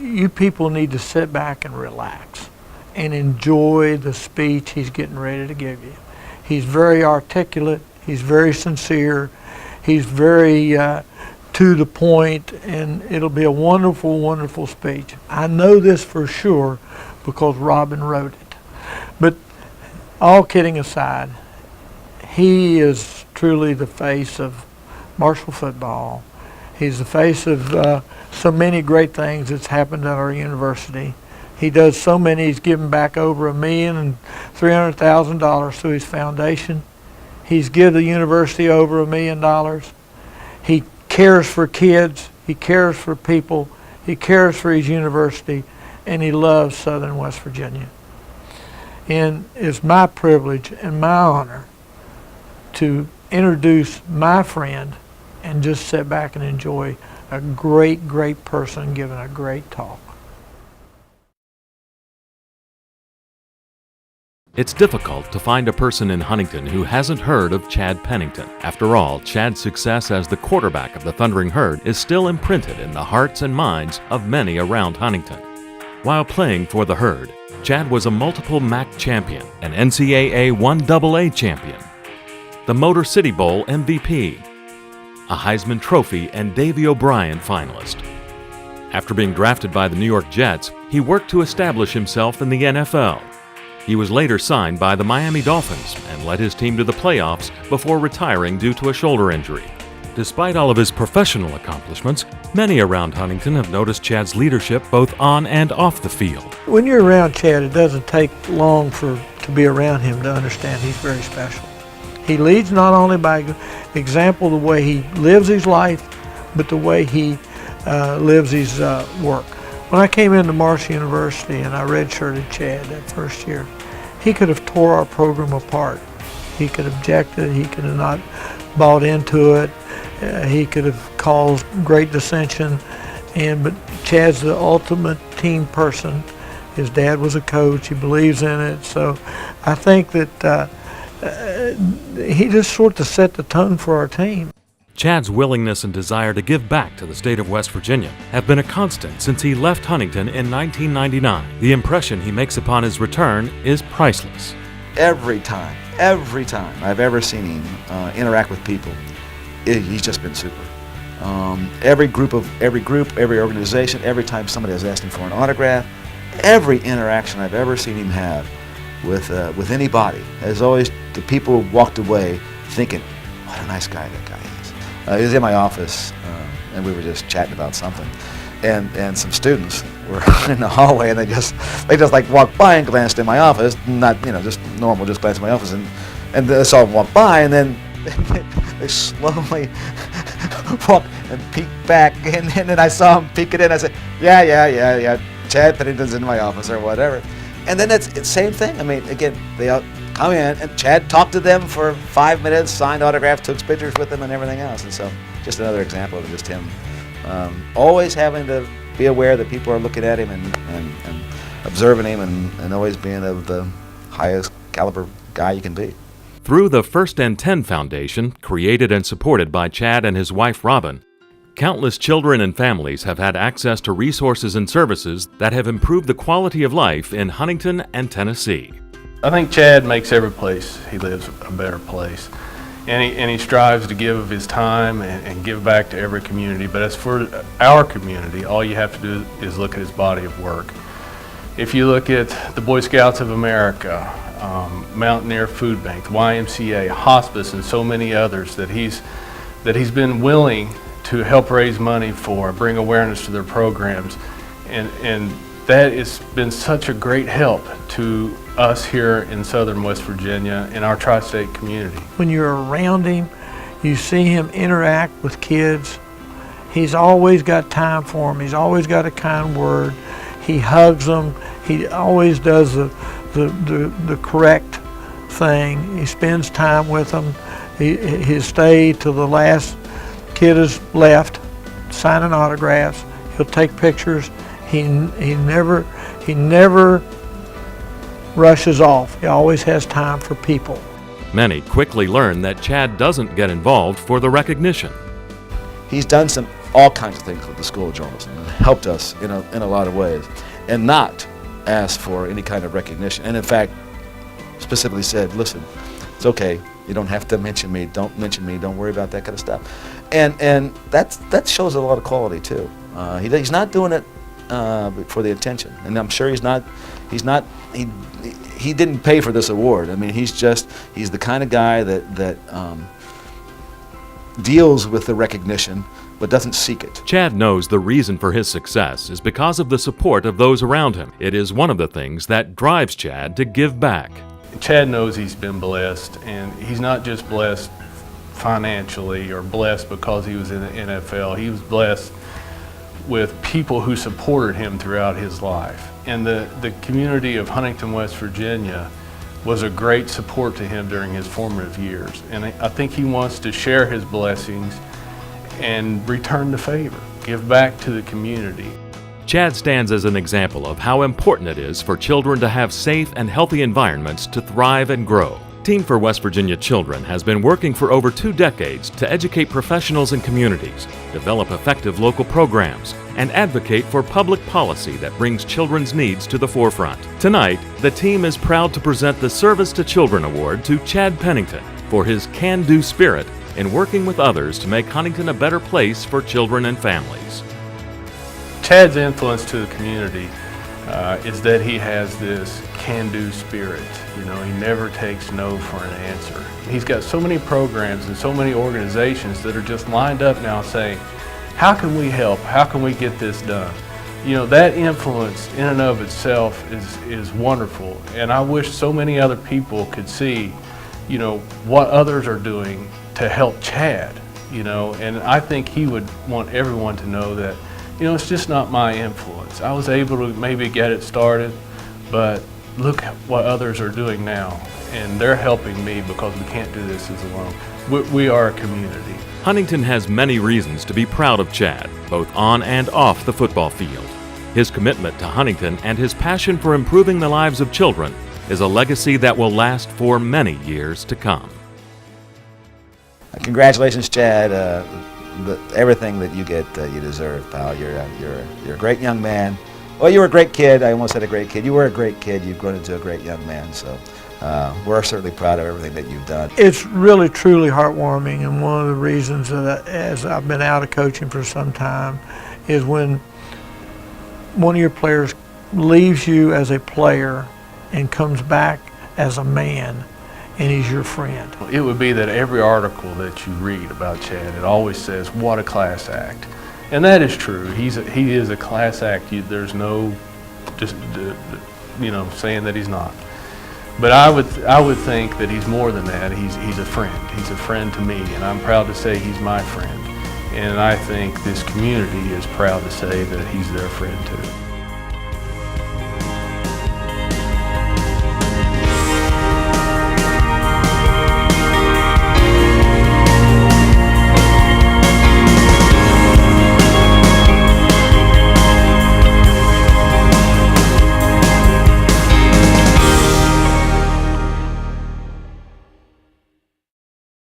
you people need to sit back and relax and enjoy the speech he's getting ready to give you. He's very articulate, he's very sincere, he's very to the point, and it'll be a wonderful, wonderful speech. I know this for sure because Robin wrote it. But all kidding aside, he is truly the face of Marshall football. He's the face of so many great things that's happened at our university. He does so many. He's given back over $1,300,000 to his foundation. He's given the university over $1 million. He cares for kids. He cares for people. He cares for his university, and he loves Southern West Virginia. And it's my privilege and my honor to introduce my friend and just sit back and enjoy a great, great person giving a great talk. It's difficult to find a person in Huntington who hasn't heard of Chad Pennington. After all, Chad's success as the quarterback of the Thundering Herd is still imprinted in the hearts and minds of many around Huntington. While playing for the Herd, Chad was a multiple MAC champion, an NCAA 1AA champion, the Motor City Bowl MVP, a Heisman Trophy and Davy O'Brien finalist. After being drafted by the New York Jets, he worked to establish himself in the NFL. He was later signed by the Miami Dolphins and led his team to the playoffs before retiring due to a shoulder injury. Despite all of his professional accomplishments, many around Huntington have noticed Chad's leadership both on and off the field. When you're around Chad, it doesn't take long to be around him to understand he's very special. He leads not only by example the way he lives his life, but the way he lives his work. When I came into Marshall University and I redshirted Chad that first year, he could have tore our program apart. He could have objected, he could have not bought into it, he could have caused great dissension, but Chad's the ultimate team person. His dad was a coach, he believes in it, so I think that he just sort of set the tone for our team. Chad's willingness and desire to give back to the state of West Virginia have been a constant since he left Huntington in 1999. The impression he makes upon his return is priceless. Every time I've ever seen him interact with people, he's just been super. Every group, every organization, every time somebody has asked him for an autograph, every interaction I've ever seen him have with anybody has always, the people walked away thinking, what a nice guy that guy is. He was in my office, and we were just chatting about something, and some students were in the hallway, and they just like walked by and glanced in my office, not just normal, just glanced in my office, and I saw them walk by, and then they slowly walked and peeked back, and then I saw them peek it in. I said, yeah, Chad Pennington's in my office or whatever, and then it's the same thing. I mean, again, they all come in, and Chad talked to them for 5 minutes, signed autographs, took pictures with them, and everything else. And so, just another example of just him always having to be aware that people are looking at him and observing him, and always being of the highest caliber guy you can be. Through the First and 10 Foundation, created and supported by Chad and his wife Robin, countless children and families have had access to resources and services that have improved the quality of life in Huntington and Tennessee. I think Chad makes every place he lives a better place, and he strives to give of his time and give back to every community. But as for our community, all you have to do is look at his body of work. If you look at the Boy Scouts of America, Mountaineer Food Bank, YMCA, Hospice, and so many others that he's been willing to help raise money for, bring awareness to their programs, and that has been such a great help to us here in Southern West Virginia in our tri-state community. When you're around him, you see him interact with kids. He's always got time for them. He's always got a kind word. He hugs them. He always does the correct thing. He spends time with them. He'll stay till the last kid is left, signing autographs. He'll take pictures. He never rushes off. He always has time for people. Many quickly learn that Chad doesn't get involved for the recognition. He's done some all kinds of things with the School of Journalism, and helped us in a lot of ways, and not asked for any kind of recognition. And in fact, specifically said, listen, it's okay. You don't have to mention me. Don't mention me. Don't worry about that kind of stuff. And that shows a lot of quality too. He's not doing it for the attention, and I'm sure he didn't pay for this award. I mean, he's the kind of guy that deals with the recognition but doesn't seek it. Chad knows the reason for his success is because of the support of those around him. It is one of the things that drives Chad to give back. Chad knows he's been blessed, and he's not just blessed financially or blessed because he was in the NFL. He was blessed with people who supported him throughout his life. And the community of Huntington, West Virginia was a great support to him during his formative years. And I think he wants to share his blessings and return the favor, give back to the community. Chad stands as an example of how important it is for children to have safe and healthy environments to thrive and grow. Team for West Virginia Children has been working for over 2 decades to educate professionals and communities, develop effective local programs, and advocate for public policy that brings children's needs to the forefront. Tonight, the team is proud to present the Service to Children Award to Chad Pennington for his can-do spirit in working with others to make Huntington a better place for children and families. Chad's influence to the community is that he has this can-do spirit. You know, he never takes no for an answer. He's got so many programs and so many organizations that are just lined up now saying, how can we help? How can we get this done? You know, that influence in and of itself is wonderful. And I wish so many other people could see, you know, what others are doing to help Chad, you know, and I think he would want everyone to know that, you know, it's just not my influence. I was able to maybe get it started, but look at what others are doing now, and they're helping me because we can't do this as alone. We are a community. Huntington has many reasons to be proud of Chad, both on and off the football field. His commitment to Huntington and his passion for improving the lives of children is a legacy that will last for many years to come. Congratulations, Chad. Everything that you get, you deserve, pal. You're a great young man. Well, you were a great kid. I almost said a great kid. You were a great kid. You've grown into a great young man. So we're certainly proud of everything that you've done. It's really, truly heartwarming, and one of the reasons that as I've been out of coaching for some time is when one of your players leaves you as a player and comes back as a man, and he's your friend. It would be that every article that you read about Chad, it always says, what a class act. And that is true. He is a class act. There's no just, you know, saying that he's not. But I would think that he's more than that. He's a friend. He's a friend to me, and I'm proud to say he's my friend. And I think this community is proud to say that he's their friend too.